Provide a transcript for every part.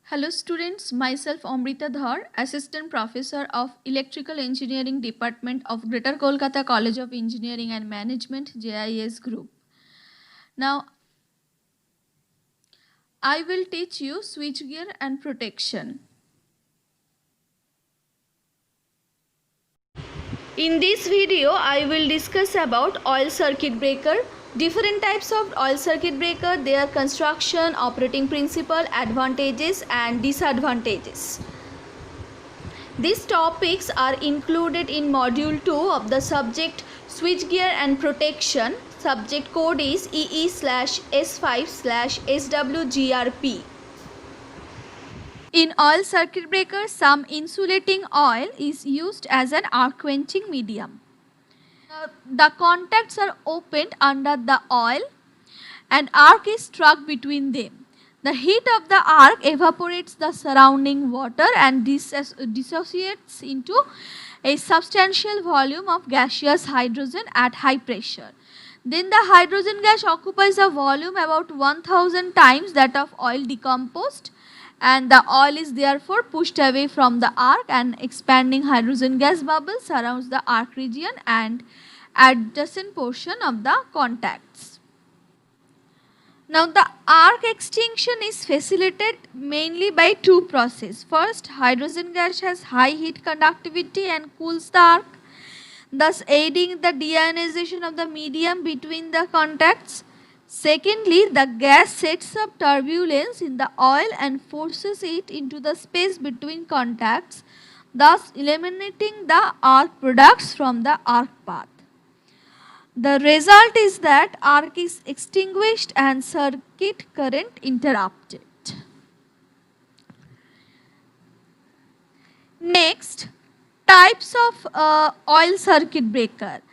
Hello students, myself Amrita Dhar, Assistant Professor of Electrical Engineering Department of Greater Kolkata College of Engineering and Management JIS Group. Now I will teach you switchgear and protection. In this video, I will discuss about oil circuit breaker, different types of oil circuit breaker, their construction, operating principle, advantages and disadvantages. These topics are included in module 2 of the subject switchgear and protection. Subject code is EE/S5/SWGRP. In oil circuit breakers, some insulating oil is used as an arc quenching medium. The contacts are opened under the oil and arc is struck between them. The heat of the arc evaporates the surrounding water and dissociates into a substantial volume of gaseous hydrogen at high pressure. Then the hydrogen gas occupies a volume about 1000 times that of oil decomposed, and the oil is therefore pushed away from the arc, and expanding hydrogen gas bubble surrounds the arc region and adjacent portion of the contacts. Now the arc extinction is facilitated mainly by two processes. First, hydrogen gas has high heat conductivity and cools the arc, thus aiding the deionization of the medium between the contacts. Secondly, the gas sets up turbulence in the oil and forces it into the space between contacts, thus eliminating the arc products from the arc path. The result is that arc is extinguished and circuit current interrupted. Next, types of oil circuit breaker.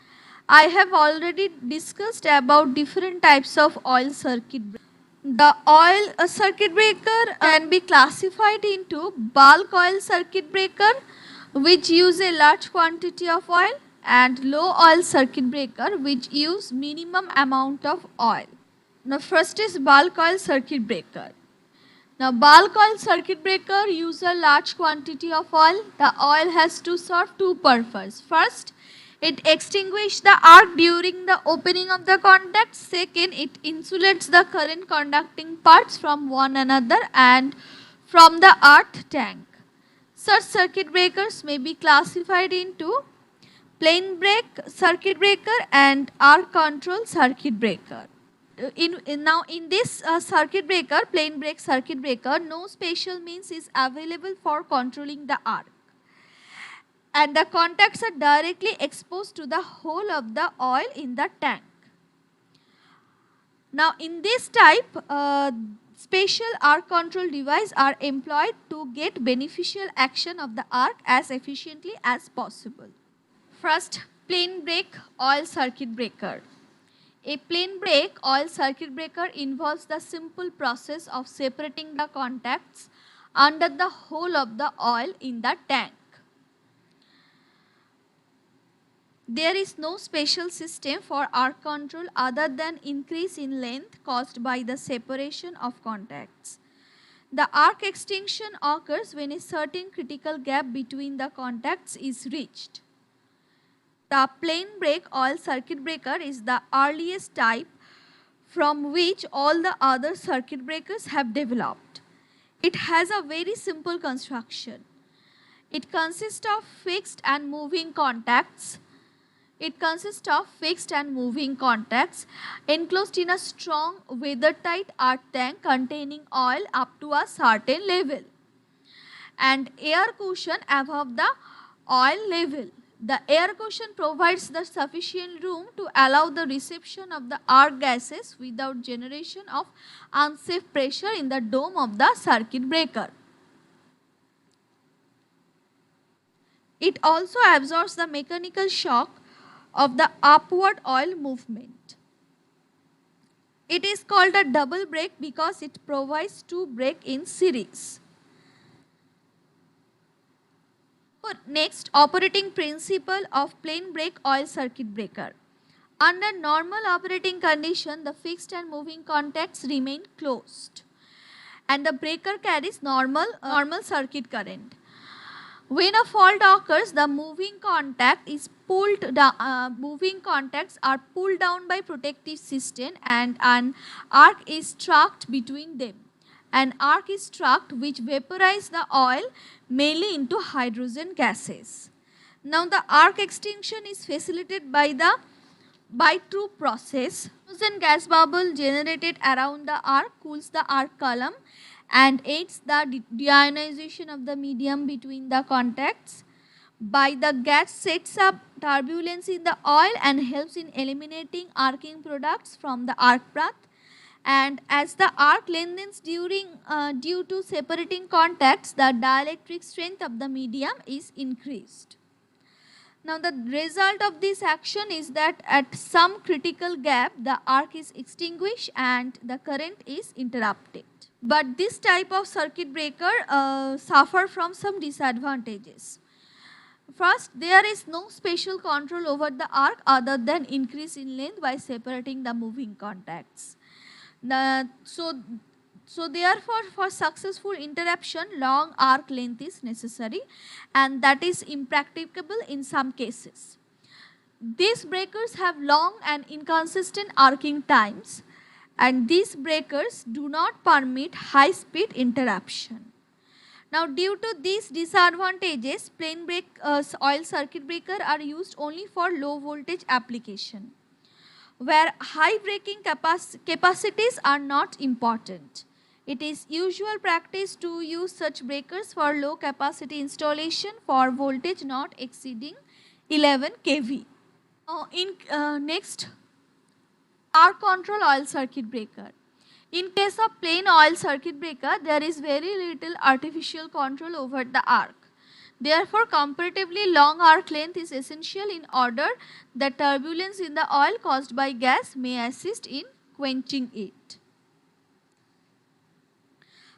I have already discussed about different types of oil circuit breaker. The oil circuit breaker can be classified into bulk oil circuit breaker, which use a large quantity of oil, and low oil circuit breaker, which use minimum amount of oil. Now first is bulk oil circuit breaker. Now bulk oil circuit breaker use a large quantity of oil. The oil has to serve two purposes. First, it extinguishes the arc during the opening of the contact. Second, it insulates the current conducting parts from one another and from the earth tank. Such circuit breakers may be classified into plain break circuit breaker and arc control circuit breaker. Now in this circuit breaker, plain break circuit breaker, no special means is available for controlling the arc, and the contacts are directly exposed to the whole of the oil in the tank. Now in this type, special arc control devices are employed to get beneficial action of the arc as efficiently as possible. First, plain break oil circuit breaker. A plain break oil circuit breaker involves the simple process of separating the contacts under the whole of the oil in the tank. There is no special system for arc control other than increase in length caused by the separation of contacts. The arc extinction occurs when a certain critical gap between the contacts is reached. The plain break oil circuit breaker is the earliest type from which all the other circuit breakers have developed. It has a very simple construction. It consists of fixed and moving contacts. Enclosed in a strong weather-tight earth tank containing oil up to a certain level, and air cushion above the oil level. The air cushion provides the sufficient room to allow the reception of the arc gases without generation of unsafe pressure in the dome of the circuit breaker. It also absorbs the mechanical shock of the upward oil movement. It is called a double break because it provides two breaks in series. Next, operating principle of plain break oil circuit breaker. Under normal operating condition, the fixed and moving contacts remain closed, and the breaker carries normal circuit current. When a fault occurs, the moving contacts are pulled down by protective system and an arc is struck between them. An arc is struck which vaporize the oil mainly into hydrogen gases. Now the arc extinction is facilitated by two process. Hydrogen gas bubble generated around the arc cools the arc column and aids the deionization of the medium between the contacts. By the gas sets up turbulence in the oil and helps in eliminating arcing products from the arc path. And as the arc lengthens due to separating contacts, the dielectric strength of the medium is increased. Now the result of this action is that at some critical gap the arc is extinguished and the current is interrupted. But this type of circuit breaker suffer from some disadvantages. First, there is no special control over the arc other than increase in length by separating the moving contacts. So therefore, for successful interruption, long arc length is necessary and that is impracticable in some cases. These breakers have long and inconsistent arcing times and these breakers do not permit high speed interruption. Now due to these disadvantages, plain oil circuit breaker are used only for low voltage application, where high breaking capacities are not important. It is usual practice to use such breakers for low capacity installation for voltage not exceeding 11 kV. Next, arc control oil circuit breaker. In case of plain oil circuit breaker, there is very little artificial control over the arc. Therefore, comparatively long arc length is essential in order that turbulence in the oil caused by gas may assist in quenching it.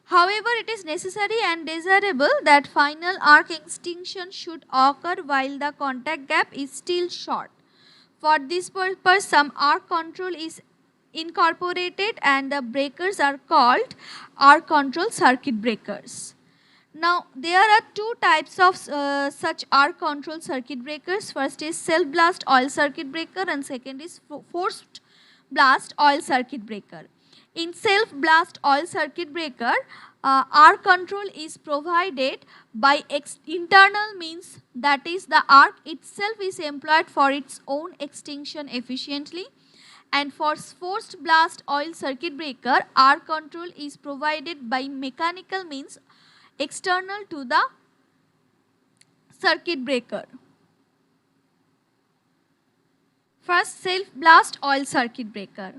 However, it is necessary and desirable that final arc extinction should occur while the contact gap is still short. For this purpose, some arc control is incorporated and the breakers are called arc control circuit breakers. Now, there are two types of such arc control circuit breakers. First is self-blast oil circuit breaker and second is forced blast oil circuit breaker. In self-blast oil circuit breaker, arc control is provided by internal means, that is the arc itself is employed for its own extinction efficiently, and for forced blast oil circuit breaker, arc control is provided by mechanical means external to the circuit breaker. First, self-blast oil circuit breaker.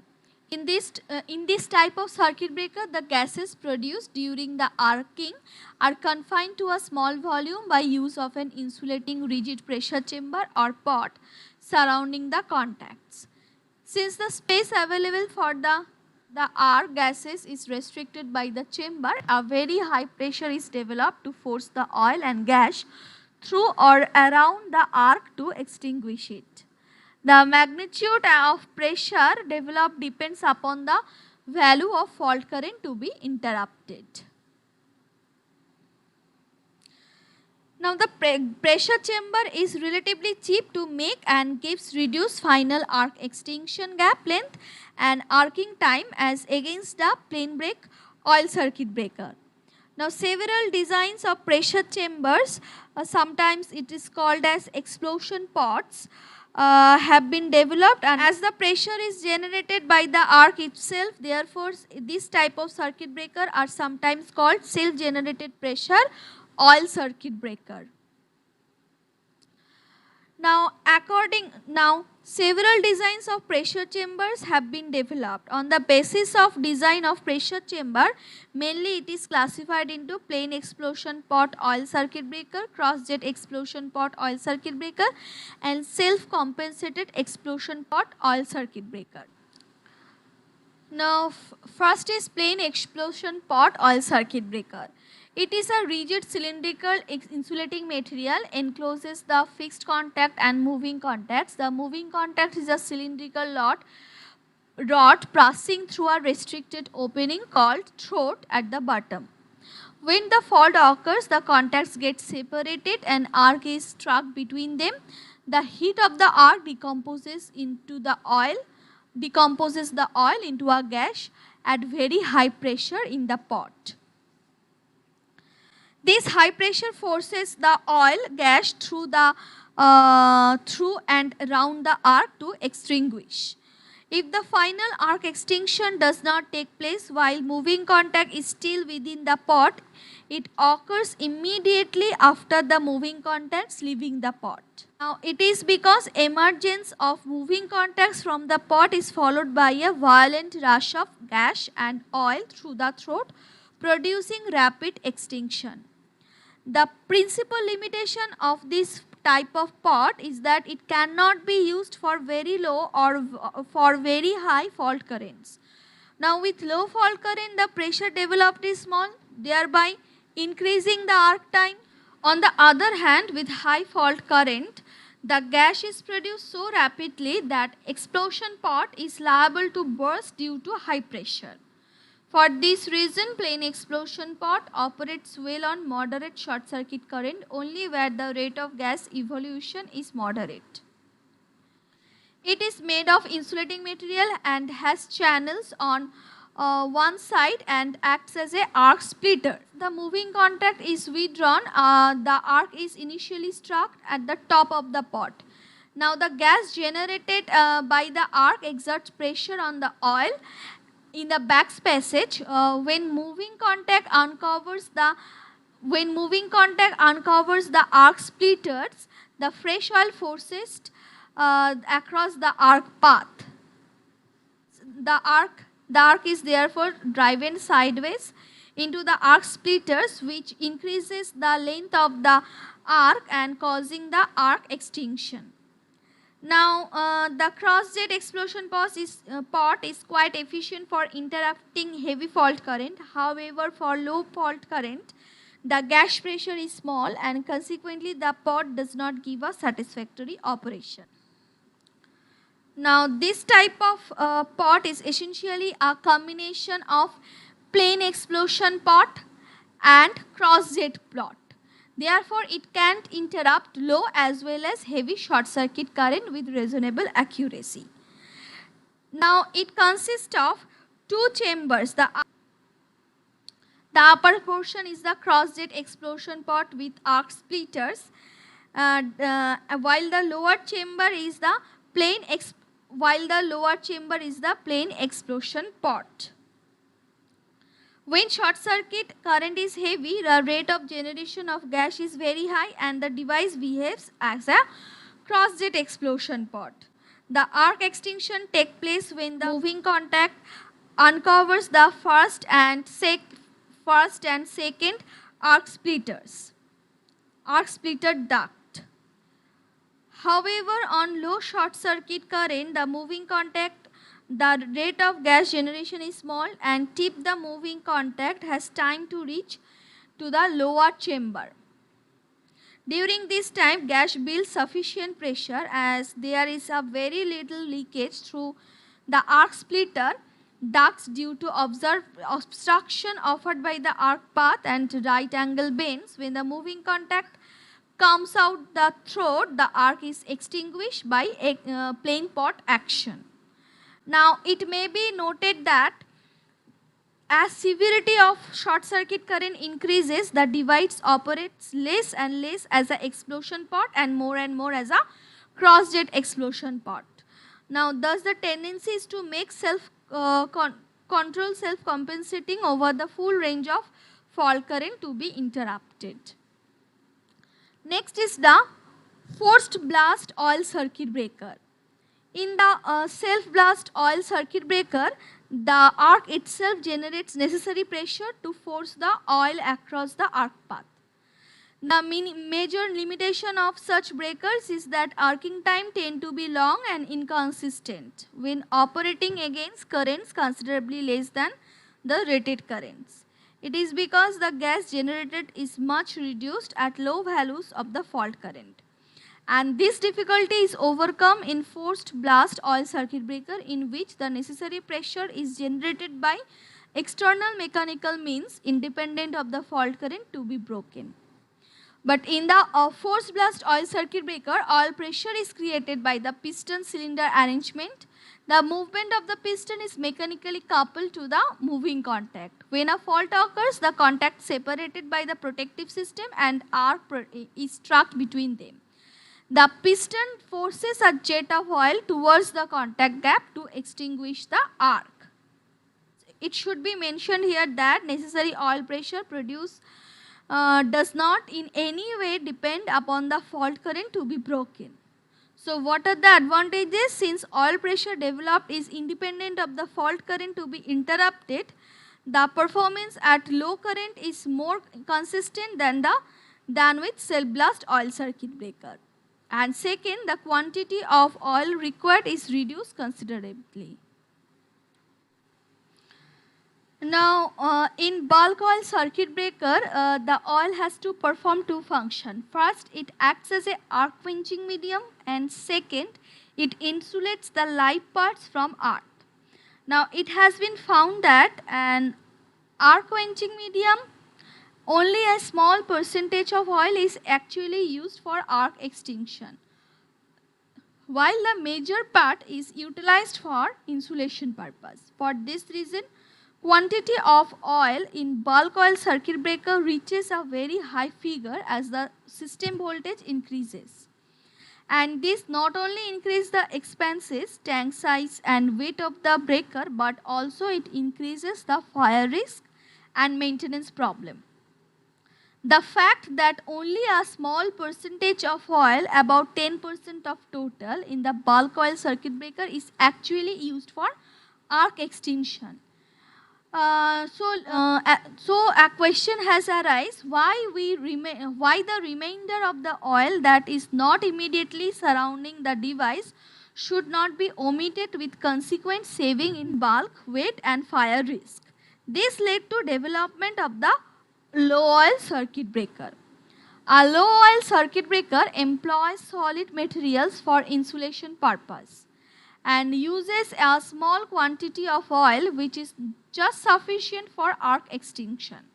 In this type of circuit breaker, the gases produced during the arcing are confined to a small volume by use of an insulating rigid pressure chamber or pot surrounding the contacts. Since the space available for the arc gases is restricted by the chamber, a very high pressure is developed to force the oil and gas through or around the arc to extinguish it. The magnitude of pressure developed depends upon the value of fault current to be interrupted. Now the pressure chamber is relatively cheap to make and gives reduced final arc extinction gap length and arcing time as against the plain break oil circuit breaker. Now several designs of pressure chambers, sometimes it is called as explosion pots, have been developed, and as the pressure is generated by the arc itself, therefore this type of circuit breaker are sometimes called self-generated pressure oil circuit breaker. Now several designs of pressure chambers have been developed. On the basis of design of pressure chamber, mainly it is classified into plain explosion pot oil circuit breaker, cross jet explosion pot oil circuit breaker and self compensated explosion pot oil circuit breaker. Now first is plain explosion pot oil circuit breaker. It is a rigid cylindrical insulating material, encloses the fixed contact and moving contacts. The moving contact is a cylindrical rod passing through a restricted opening called throat at the bottom. When the fault occurs, the contacts get separated and arc is struck between them. The heat of the arc decomposes the oil into a gas at very high pressure in the pot. This high pressure forces the oil gas through and around the arc to extinguish. If the final arc extinction does not take place while moving contact is still within the pot, it occurs immediately after the moving contacts leaving the pot. Now, it is because emergence of moving contacts from the pot is followed by a violent rush of gas and oil through the throat, producing rapid extinction. The principal limitation of this type of pot is that it cannot be used for very low or for very high fault currents. Now, with low fault current, the pressure developed is small, thereby increasing the arc time. On the other hand, with high fault current, the gas is produced so rapidly that explosion pot is liable to burst due to high pressure. For this reason, plain explosion pot operates well on moderate short circuit current only where the rate of gas evolution is moderate. It is made of insulating material and has channels on one side and acts as a arc splitter. The moving contact is withdrawn. The arc is initially struck at the top of the pot. Now the gas generated by the arc exerts pressure on the oil in the back passage. When moving contact uncovers the arc splitters, the fresh oil forces across the arc path. The arc is therefore driven sideways into the arc splitters, which increases the length of the arc and causing the arc extinction. Now, the cross-jet explosion pot is quite efficient for interrupting heavy fault current. However, for low fault current, the gas pressure is small and consequently the pot does not give a satisfactory operation. Now, this type of pot is essentially a combination of plain explosion pot and cross-jet pot. Therefore, it can interrupt low as well as heavy short circuit current with reasonable accuracy. Now, it consists of two chambers. The upper portion is the cross-jet explosion pot with arc splitters, while the lower chamber is the plain explosion pot. When short circuit current is heavy, the rate of generation of gas is very high and the device behaves as a cross-jet explosion pot. The arc extinction takes place when the moving contact uncovers the first and second arc splitter duct. However, on low short circuit current, the rate of gas generation is small and the moving contact has time to reach to the lower chamber. During this time, gas builds sufficient pressure as there is a very little leakage through the arc splitter ducts due to obstruction offered by the arc path and right angle bends. When the moving contact comes out the throat, the arc is extinguished by plain pot action. Now, it may be noted that as severity of short circuit current increases, the device operates less and less as an explosion pot and more as a cross-jet explosion pot. Now, thus the tendency is to make control self-compensating over the full range of fault current to be interrupted. Next is the forced blast oil circuit breaker. In the self-blast oil circuit breaker, the arc itself generates necessary pressure to force the oil across the arc path. The major limitation of such breakers is that arcing time tends to be long and inconsistent when operating against currents considerably less than the rated currents. It is because the gas generated is much reduced at low values of the fault current. And this difficulty is overcome in forced blast oil circuit breaker, in which the necessary pressure is generated by external mechanical means independent of the fault current to be broken. But in the forced blast oil circuit breaker, oil pressure is created by the piston cylinder arrangement. The movement of the piston is mechanically coupled to the moving contact. When a fault occurs, the contact separated by the protective system and arc is struck between them. The piston forces a jet of oil towards the contact gap to extinguish the arc. It should be mentioned here that necessary oil pressure produced does not in any way depend upon the fault current to be broken. So what are the advantages? Since oil pressure developed is independent of the fault current to be interrupted, the performance at low current is more consistent than with self-blast oil circuit breaker. And second, the quantity of oil required is reduced considerably. Now, in bulk oil circuit breaker, the oil has to perform two functions. First, it acts as a arc quenching medium, and second, it insulates the live parts from earth. Now, it has been found that an arc quenching medium, only a small percentage of oil is actually used for arc extinction, while the major part is utilized for insulation purpose. For this reason, quantity of oil in bulk oil circuit breaker reaches a very high figure as the system voltage increases. And this not only increases the expenses, tank size and weight of the breaker, but also it increases the fire risk and maintenance problem. The fact that only a small percentage of oil, about 10% of total in the bulk oil circuit breaker, is actually used for arc extinction. So a question has arisen: why the remainder of the oil that is not immediately surrounding the device should not be omitted, with consequent saving in bulk, weight and fire risk. This led to development of the low oil circuit breaker. A low oil circuit breaker employs solid materials for insulation purpose and uses a small quantity of oil which is just sufficient for arc extinction.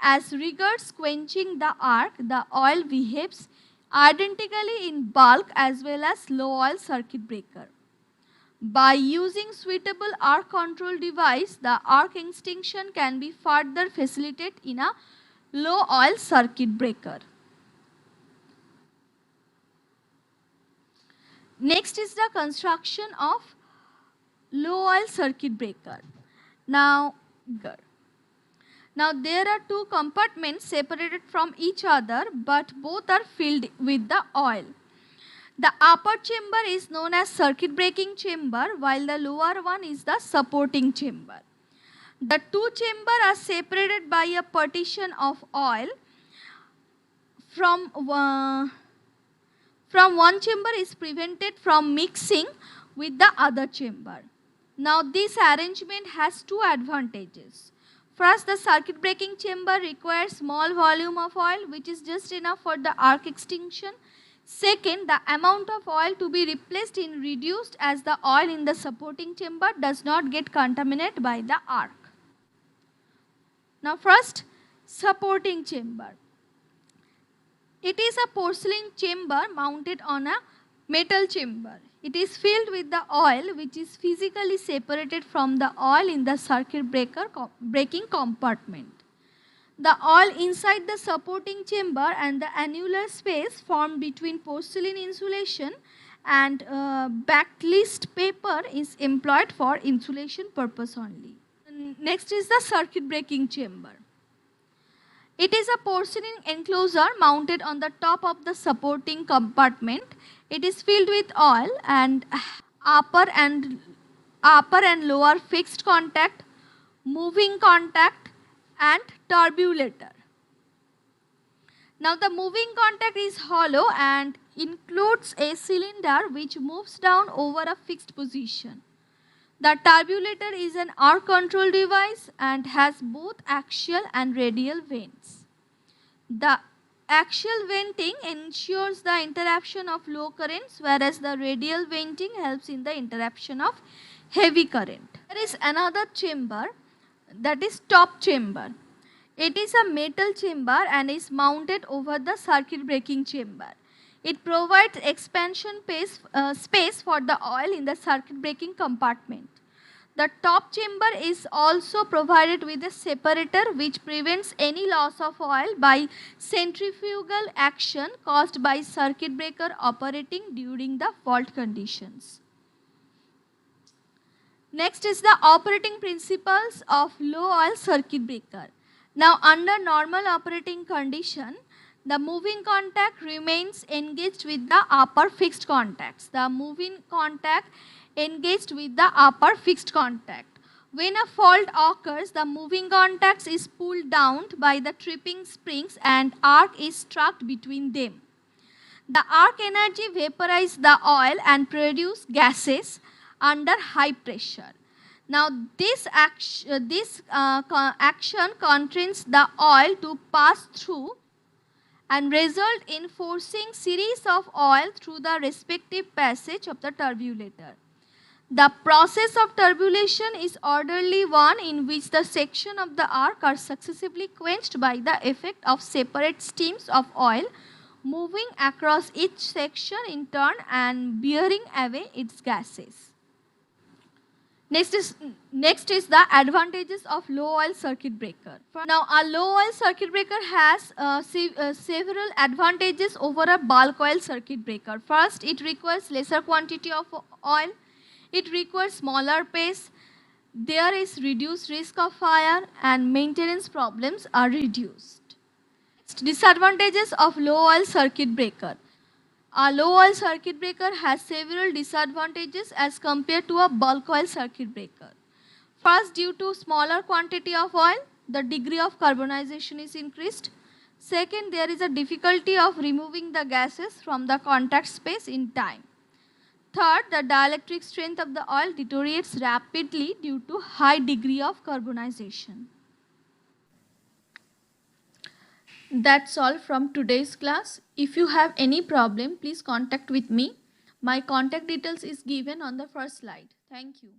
As regards quenching the arc, the oil behaves identically in bulk as well as low oil circuit breaker. By using suitable arc control device, the arc extinction can be further facilitated in a low oil circuit breaker. Next is the construction of low oil circuit breaker. Now there are two compartments separated from each other, but both are filled with the oil. The upper chamber is known as circuit breaking chamber, while the lower one is the supporting chamber. The two chambers are separated by a partition of oil. From one chamber is prevented from mixing with the other chamber. Now this arrangement has two advantages. First, the circuit breaking chamber requires small volume of oil which is just enough for the arc extinction. Second, the amount of oil to be replaced is reduced as the oil in the supporting chamber does not get contaminated by the arc. Now first, supporting chamber. It is a porcelain chamber mounted on a metal chamber. It is filled with the oil which is physically separated from the oil in the circuit breaking compartment. The oil inside the supporting chamber and the annular space formed between porcelain insulation and backlist paper is employed for insulation purpose only. Next is the circuit breaking chamber. It is a porcelain enclosure mounted on the top of the supporting compartment. It is filled with oil and upper and lower fixed contact, moving contact and turbulator. Now the moving contact is hollow and includes a cylinder which moves down over a fixed position. The turbulator is an arc control device and has both axial and radial vanes. The axial venting ensures the interruption of low currents, whereas the radial venting helps in the interruption of heavy current. There is another chamber, that is top chamber. It is a metal chamber and is mounted over the circuit breaking chamber. It provides expansion space for the oil in the circuit breaking compartment. The top chamber is also provided with a separator which prevents any loss of oil by centrifugal action caused by circuit breaker operating during the fault conditions. Next is the operating principles of low oil circuit breaker. Now, under normal operating condition, the moving contact remains engaged with the upper fixed contacts. The moving contact engaged with the upper fixed contact. When a fault occurs, the moving contacts is pulled down by the tripping springs and arc is struck between them. The arc energy vaporizes the oil and produce gases under high pressure. Now this action constrains the oil to pass through and result in forcing series of oil through the respective passage of the turbulator. The process of turbulation is orderly one in which the section of the arc are successively quenched by the effect of separate streams of oil moving across each section in turn and bearing away its gases. Next is the advantages of low oil circuit breaker. Now a low oil circuit breaker has several advantages over a bulk oil circuit breaker. First, it requires lesser quantity of oil. It requires smaller pace. There is reduced risk of fire and maintenance problems are reduced. Next, disadvantages of low oil circuit breaker. A low oil circuit breaker has several disadvantages as compared to a bulk oil circuit breaker. First, due to smaller quantity of oil, the degree of carbonization is increased. Second, there is a difficulty of removing the gases from the contact space in time. Third, the dielectric strength of the oil deteriorates rapidly due to high degree of carbonization. That's all from today's class. If you have any problem, please contact with me. My contact details is given on the first slide. Thank you.